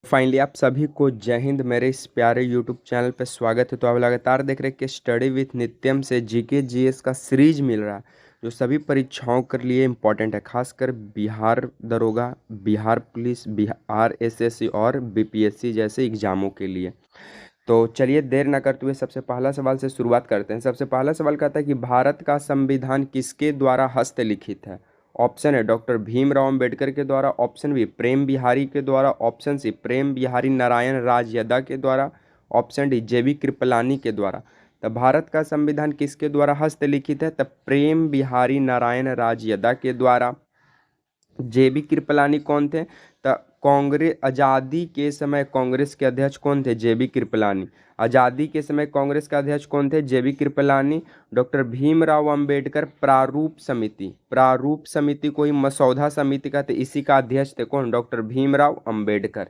Finally आप सभी को जय हिंद। मेरे इस प्यारे यूट्यूब चैनल पे स्वागत है। तो आप लगातार देख रहे हैं कि स्टडी विथ नित्यम से जीके जीएस का सीरीज मिल रहा है जो सभी परीक्षाओं के लिए इम्पोर्टेंट है, खासकर बिहार दरोगा, बिहार पुलिस, बिहार एसएससी और बीपीएससी जैसे एग्जामों के लिए। तो चलिए देर न करते हुए सबसे पहला सवाल से शुरुआत करते हैं। सबसे पहला सवाल कहता है कि भारत का संविधान किसके द्वारा हस्तलिखित है। ऑप्शन है डॉक्टर भीमराव अंबेडकर के द्वारा, ऑप्शन बी प्रेम बिहारी के द्वारा, ऑप्शन सी प्रेम बिहारी नारायण राजयदा के द्वारा, ऑप्शन डी जेबी कृपलानी के द्वारा। तब भारत का संविधान किसके द्वारा हस्तलिखित है? तब प्रेम बिहारी नारायण राजयदा के द्वारा। जेबी कृपलानी कौन थे? तो कांग्रेस आज़ादी के समय कांग्रेस के अध्यक्ष कौन थे? जेबी कृपलानी। आज़ादी के समय कांग्रेस का अध्यक्ष कौन थे? जेबी कृपलानी। डॉक्टर भीमराव अंबेडकर प्रारूप समिति को ही मसौदा समिति कहते, इसी का अध्यक्ष थे कौन? डॉक्टर भीमराव अंबेडकर।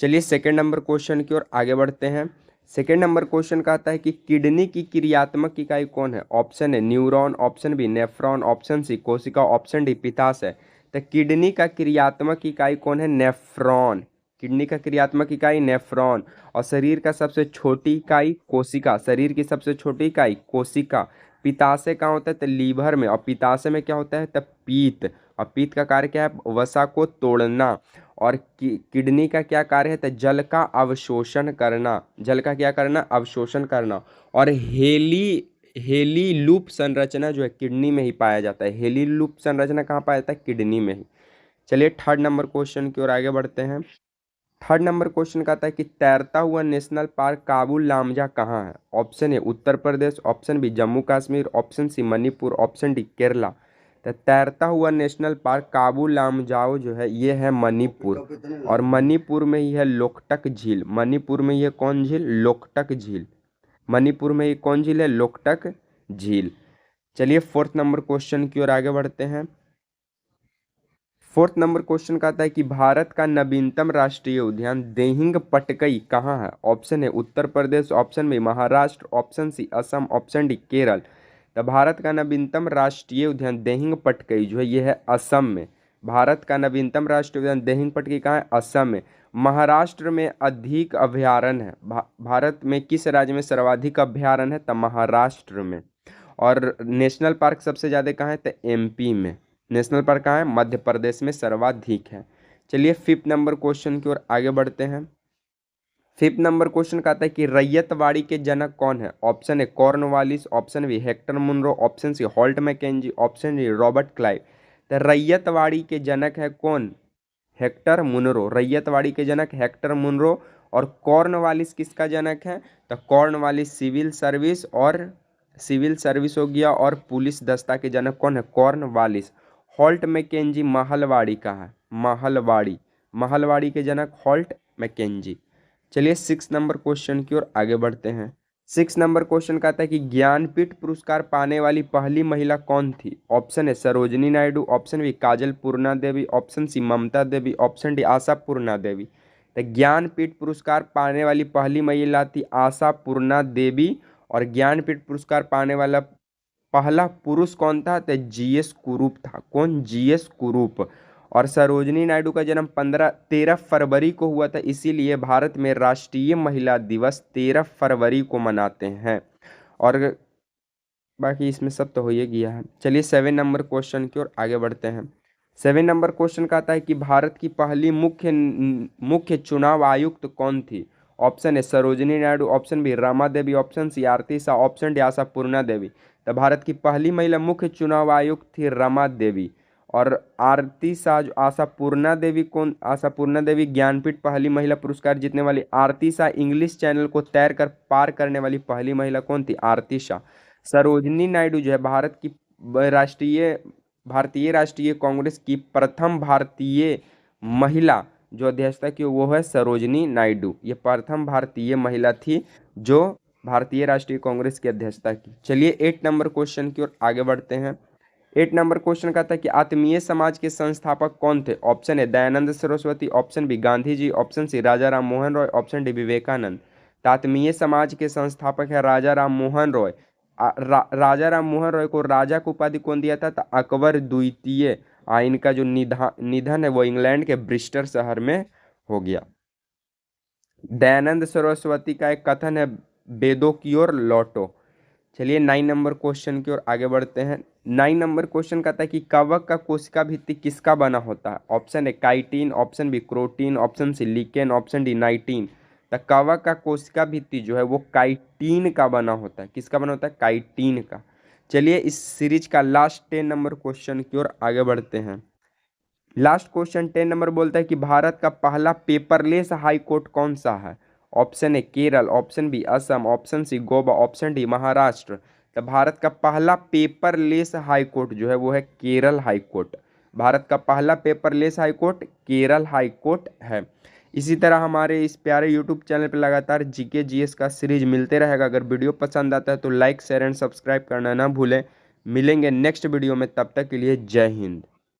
चलिए सेकेंड नंबर क्वेश्चन की ओर आगे बढ़ते हैं। सेकेंड नंबर क्वेश्चन का आता है कि किडनी की क्रियात्मक इकाई कौन है? Option A neuron, option B nephron, option C कोशिका, ऑप्शन डी पित्ताशय। तो किडनी का क्रियात्मक इकाई कौन है? नेफ्रॉन। किडनी का क्रियात्मक इकाई नेफ्रॉन। और शरीर का सबसे छोटी इकाई कोशिका। शरीर की सबसे छोटी इकाई कोशिका। पित्ताशय कहाँ होता है? तो लीवर में। और पित्ताशय में क्या होता है? तो पीत। और पीत का कार्य क्या है? वसा को तोड़ना। और किडनी का क्या कार्य है? तो जल का अवशोषण करना। जल का क्या करना? अवशोषण करना। और हेली लूप संरचना जो है किडनी में ही पाया जाता है। हेली लूप संरचना कहाँ पाया जाता है? किडनी में ही। चलिए थर्ड नंबर क्वेश्चन की ओर आगे बढ़ते हैं। थर्ड नंबर क्वेश्चन का आता है कि तैरता हुआ नेशनल पार्क काबुल लामजा कहाँ है? Option A Uttar Pradesh, option B Jammu Kashmir, option C Manipur, option D Kerala. तो तैरता हुआ नेशनल पार्क काबुल लामजाओ जो है ये है मणिपुर। और मणिपुर में ही है लोकटक झील। मणिपुर में ये कौन झील? लोकटक झील। मणिपुर में ये कौन झील है? लोकटक झील। चलिए फोर्थ नंबर क्वेश्चन की ओर आगे बढ़ते हैं। फोर्थ नंबर क्वेश्चन का आता है कि भारत का नवीनतम राष्ट्रीय उद्यान देहिंग पटकई कहाँ है? ऑप्शन है Uttar Pradesh, option B Maharashtra, option C Assam, option D Kerala. तो भारत का नवीनतम राष्ट्रीय उद्यान देहिंग पटकई जो है ये है असम में। भारत का नवीनतम राष्ट्रीय उद्यान देहिंग पटकई कहाँ है? असम में। महाराष्ट्र में अधिक अभयारण्य है। भारत में किस राज्य में सर्वाधिक अभयारण्य है? तो महाराष्ट्र में। और नेशनल पार्क सबसे ज़्यादा कहाँ है? तो एमपी में। नेशनल पार्क कहाँ है? मध्य प्रदेश में सर्वाधिक है। चलिए फिफ्थ नंबर क्वेश्चन की ओर आगे बढ़ते हैं। फिफ्थ नंबर क्वेश्चन का आता है कि रैयतवाड़ी के जनक कौन है? Option A Cornwallis, option B Hector Munro, option C Holt Mackenzie, option D Robert Clive. तो रैयतवाड़ी के जनक है कौन? Hector Munro. रैयतवाड़ी के जनक हेक्टर मुनरो। और कॉर्नवालिस किसका जनक है? तो कॉर्नवालिस सिविल सर्विस हो गया और पुलिस दस्ता के जनक कौन है? कॉर्नवालिस। हॉल्ट मैकेंजी महलवाड़ी का है। महलवाड़ी। महलवाड़ी के जनक हॉल्ट मैकेंजी। चलिए सिक्स नंबर क्वेश्चन की ओर आगे बढ़ते हैं। सिक्स नंबर क्वेश्चन का आता है कि ज्ञानपीठ पुरस्कार पाने वाली पहली महिला कौन थी? ऑप्शन है सरोजनी नायडू, ऑप्शन बी काजल पूर्णा देवी, ऑप्शन सी ममता देवी, ऑप्शन डी आशा पूर्णा देवी। तो ज्ञानपीठ पुरस्कार पाने वाली पहली महिला थी आशा पूर्णा देवी। और ज्ञानपीठ पुरस्कार पाने वाला पहला पुरुष कौन था? तो जीएस कुरूप था। कौन? जीएस कुरूप। और सरोजनी नायडू का जन्म 13 फरवरी को हुआ था, इसीलिए भारत में राष्ट्रीय महिला दिवस 13 फरवरी को मनाते हैं। और बाकी इसमें सब तो हो ही गया है। चलिए सेवन नंबर क्वेश्चन की ओर आगे बढ़ते हैं। सेवन नंबर क्वेश्चन का आता है कि भारत की पहली मुख्य चुनाव आयुक्त कौन थी? ऑप्शन है Sarojini Naidu, option B Rama Devi, option C आरती शाह, ऑप्शन डी आशा पूर्णा देवी। तो भारत की पहली महिला मुख्य चुनाव आयुक्त थी रमा देवी। और आरती शाह आशा पूर्णा देवी कौन? आशा पूर्णा देवी ज्ञानपीठ पहली महिला पुरस्कार जीतने वाली। आरती शाह इंग्लिश चैनल को तैर कर पार करने वाली पहली महिला कौन थी? आरती शाह। सरोजनी नायडू जो है राष्ट्रीय भारतीय राष्ट्रीय कांग्रेस की प्रथम भारतीय महिला जो अध्यक्षता की वो है सरोजनी नायडू। ये प्रथम भारतीय महिला थी जो भारतीय राष्ट्रीय कांग्रेस की अध्यक्षता की। चलिए एट नंबर क्वेश्चन की ओर आगे बढ़ते हैं। एट नंबर क्वेश्चन का था कि आत्मीय समाज के संस्थापक कौन थे? ऑप्शन है Dayanand Saraswati, option B Gandhi ji, option C राजा राम मोहन रॉय, ऑप्शन डी विवेकानंद। तो आत्मीय समाज के संस्थापक है राजा राम मोहन रॉय। राजा राम मोहन रॉय को राजा को उपाधि कौन दिया था? तो अकबर द्वितीय। इनका जो निधन है वो इंग्लैंड के ब्रिस्टर शहर में हो गया। दयानंद सरस्वती का एक कथन है, वेदों की ओर लौटो। चलिए 9 नंबर क्वेश्चन की ओर आगे बढ़ते हैं। 9 नंबर क्वेश्चन कहता है कि कवक का कोशिका भित्ति किसका बना होता है? Option A chitin, option B क्रोटीन, option C lichen, option D नाइटिन। तो कवक का कोशिका भित्ति जो है वो काइटिन का बना होता है। किसका बना होता है? काइटिन का। चलिए इस सीरीज का लास्ट 10 नंबर क्वेश्चन की ओर आगे बढ़ते हैं। लास्ट क्वेश्चन 10 नंबर बोलता है कि भारत का पहला पेपरलेस हाई कोर्ट कौन सा है? Option A Kerala, option B Assam, option C Goa, option D Maharashtra. तो भारत का पहला पेपरलेस हाई कोर्ट जो है वो है केरल हाई कोर्ट। भारत का पहला paperless high court Kerala high court है। इसी तरह हमारे इस प्यारे यूट्यूब चैनल पर लगातार जीके जीएस का सीरीज मिलते रहेगा। अगर वीडियो पसंद आता है तो लाइक शेयर एंड सब्सक्राइब करना ना भूलें। मिलेंगे नेक्स्ट वीडियो में, तब तक के लिए जय हिंद।